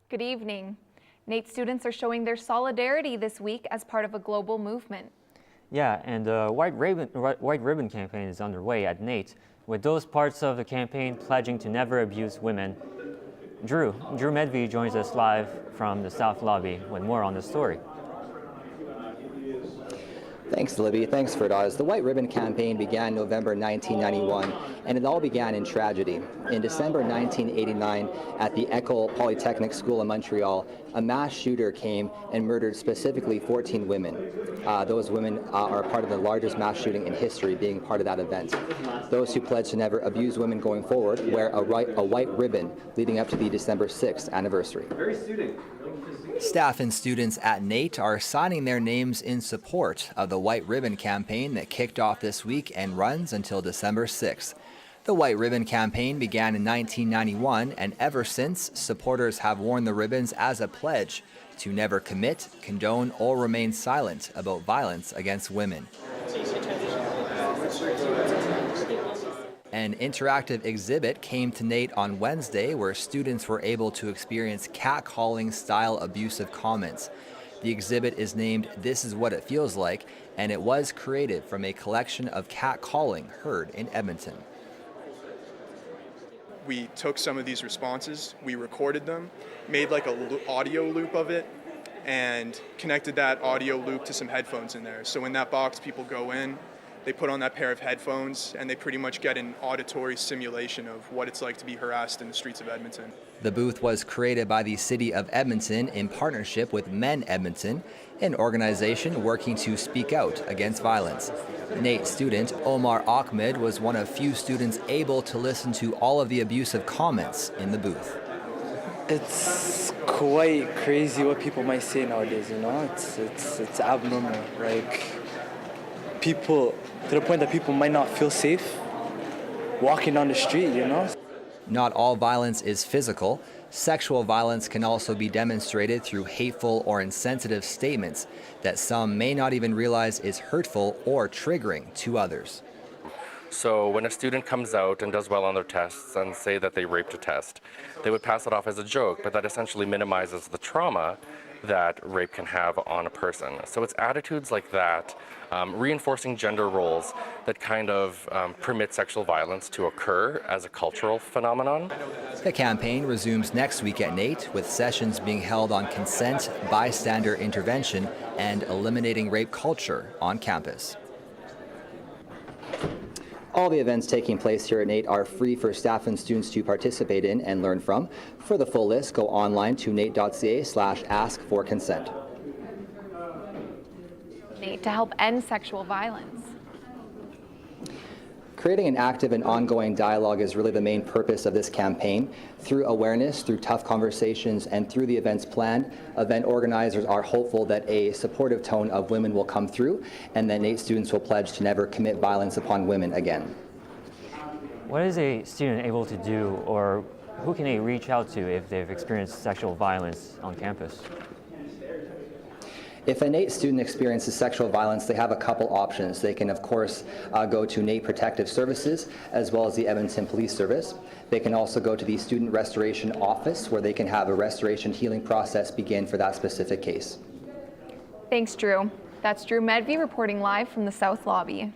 Good evening. NAIT students are showing their solidarity this week as part of a global movement. Yeah, and the White Ribbon campaign is underway at NAIT, with those parts of the campaign pledging to never abuse women. Drew Medvey joins us live from the South Lobby with more on the story. Thanks, Libby. Thanks, Ferdoz. The White Ribbon Campaign began November 1991, and it all began in tragedy. In December 1989, at the École Polytechnique School in Montreal, a mass shooter came and murdered specifically 14 women. Those women are part of the largest mass shooting in history, being part of that event. Those who pledge to never abuse women going forward wear a white ribbon leading up to the December 6th anniversary. Staff and students at NAIT are signing their names in support of the White Ribbon campaign that kicked off this week and runs until December 6th. The White Ribbon campaign began in 1991, and ever since, supporters have worn the ribbons as a pledge to never commit, condone, or remain silent about violence against women. An interactive exhibit came to NAIT on Wednesday where students were able to experience catcalling style abusive comments. The exhibit is named "This Is What It Feels Like," and it was created from a collection of catcalling heard in Edmonton. We took some of these responses, we recorded them, made like an audio loop of it, and connected that audio loop to some headphones in there. So in that box, people go in, they put on that pair of headphones, and they pretty much get an auditory simulation of what it's like to be harassed in the streets of Edmonton. The booth was created by the City of Edmonton in partnership with Men Edmonton, an organization working to speak out against violence. NAIT student Omar Ahmed was one of few students able to listen to all of the abusive comments in the booth. It's quite crazy what people might say nowadays, you know? It's abnormal. Like, people, to the point that people might not feel safe walking down the street, you know? Not all violence is physical. Sexual violence can also be demonstrated through hateful or insensitive statements that some may not even realize is hurtful or triggering to others. So when a student comes out and does well on their tests and say that they raped a test, they would pass it off as a joke, but that essentially minimizes the trauma that rape can have on a person. So it's attitudes like that, reinforcing gender roles that kind of permit sexual violence to occur as a cultural phenomenon. The campaign resumes next week at NAIT, with sessions being held on consent, bystander intervention, and eliminating rape culture on campus. All the events taking place here at NAIT are free for staff and students to participate in and learn from. For the full list, go online to nait.ca/ask-for-consent. NAIT to help end sexual violence. Creating an active and ongoing dialogue is really the main purpose of this campaign. Through awareness, through tough conversations, and through the events planned, event organizers are hopeful that a supportive tone of women will come through, and that NAIT students will pledge to never commit violence upon women again. What is a student able to do, or who can they reach out to if they've experienced sexual violence on campus? If a NAIT student experiences sexual violence, they have a couple options. They can, of course, go to NAIT Protective Services, as well as the Edmonton Police Service. They can also go to the Student Restoration Office, where they can have a restoration healing process begin for that specific case. Thanks, Drew. That's Drew Medvey reporting live from the South Lobby.